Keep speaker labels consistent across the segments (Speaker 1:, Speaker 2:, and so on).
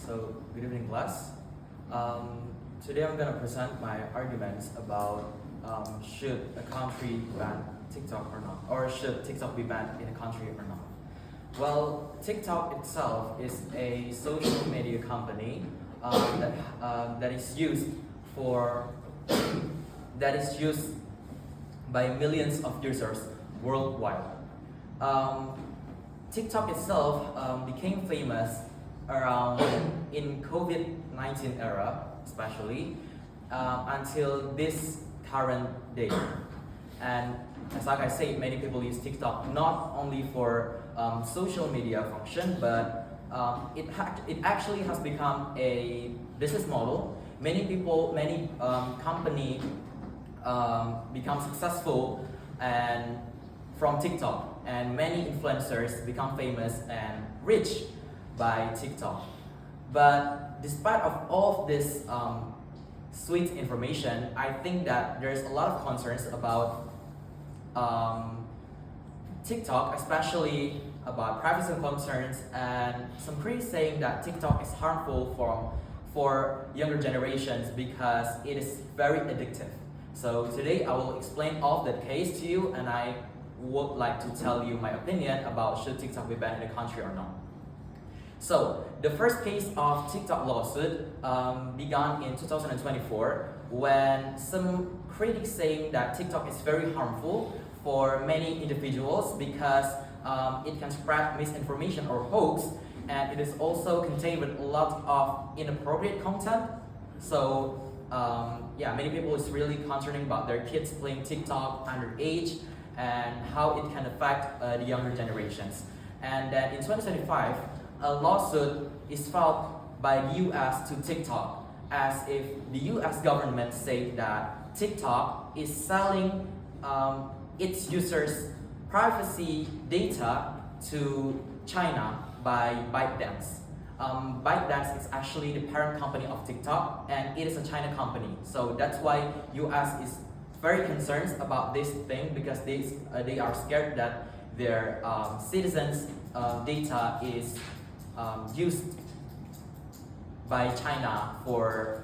Speaker 1: Good evening, class. Today I'm going to present my arguments about should a country ban TikTok or not, or should TikTok be banned in a country or not. Well, TikTok itself is a social media company that is used for that is used by millions of users worldwide. TikTok itself became famous around in COVID-19 era, especially until this current day. And as like I said, many people use TikTok not only for social media function, but it actually has become a business model. Many company become successful and from TikTok, and many influencers become famous and rich by TikTok. But despite of all of this sweet information, I think that there's a lot of concerns about TikTok, especially about privacy concerns, and some critics saying that TikTok is harmful for younger generations because it is very addictive. So today I will explain all the case to you, and I would like to tell you my opinion about should TikTok be banned in the country or not. So the first case of TikTok lawsuit began in 2024 when some critics saying that TikTok is very harmful for many individuals because it can spread misinformation or hoax, and it is also contained with a lot of inappropriate content. So many people is really concerning about their kids playing TikTok underage and how it can affect the younger generations. And then in 2025, a lawsuit is filed by the US to TikTok as if the US government said that TikTok is selling its users' privacy data to China by ByteDance. ByteDance is actually the parent company of TikTok, and it is a China company. So that's why US is very concerned about this thing, because they are scared that their citizens' data is used by China for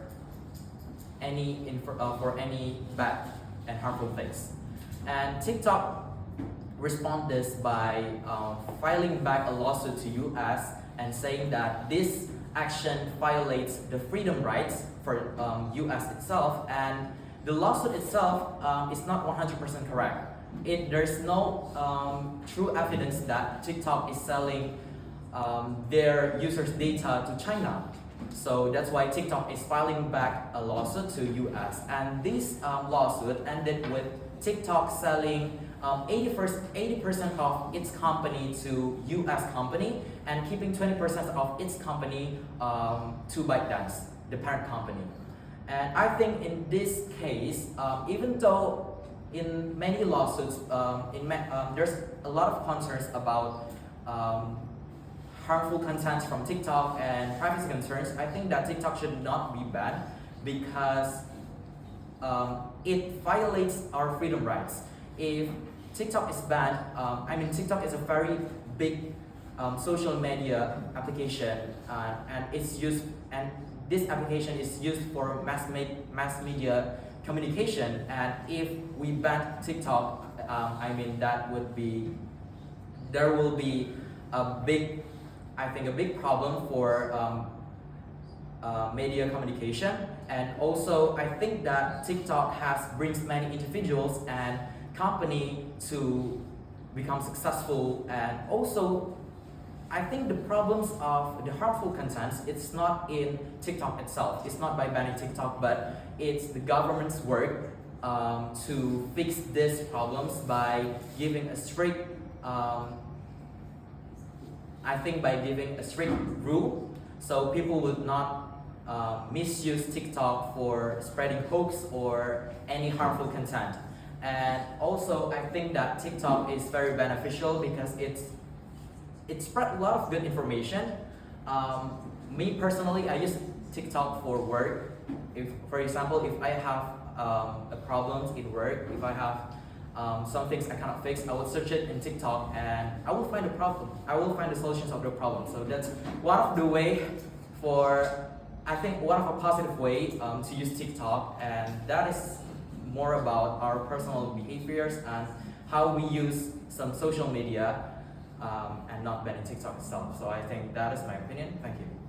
Speaker 1: any bad and harmful things. And TikTok respond this by filing back a lawsuit to US and saying that this action violates the freedom rights for US itself, and the lawsuit itself is not 100% correct. There's no true evidence that TikTok is selling their users' data to China. So that's why TikTok is filing back a lawsuit to US. And this lawsuit ended with TikTok selling 80% of its company to US company and keeping 20% of its company to ByteDance, the parent company. And I think in this case, even though in many lawsuits, there's a lot of concerns about harmful content from TikTok and privacy concerns, I think that TikTok should not be banned because it violates our freedom rights. If TikTok is banned, TikTok is a very big social media application, and this application is used for mass media communication. And if we ban TikTok, there will be a big problem for media communication. And also, I think that TikTok brings many individuals and company to become successful. And also, I think the problems of the harmful contents, it's not in TikTok itself. It's not by banning TikTok, but it's the government's work to fix these problems by giving a strict rule, so people would not misuse TikTok for spreading hoax or any harmful content. And also, I think that TikTok is very beneficial because it spread a lot of good information. Me personally, I use TikTok for work. For example, if I have a problem in work, if I have some things I cannot fix, I will search it in TikTok and I will find the problem. I will find the solutions of the problem. So that's one of the way for, I think, one of a positive way to use TikTok, and that is more about our personal behaviors and how we use some social media and not banning TikTok itself. So I think that is my opinion. Thank you.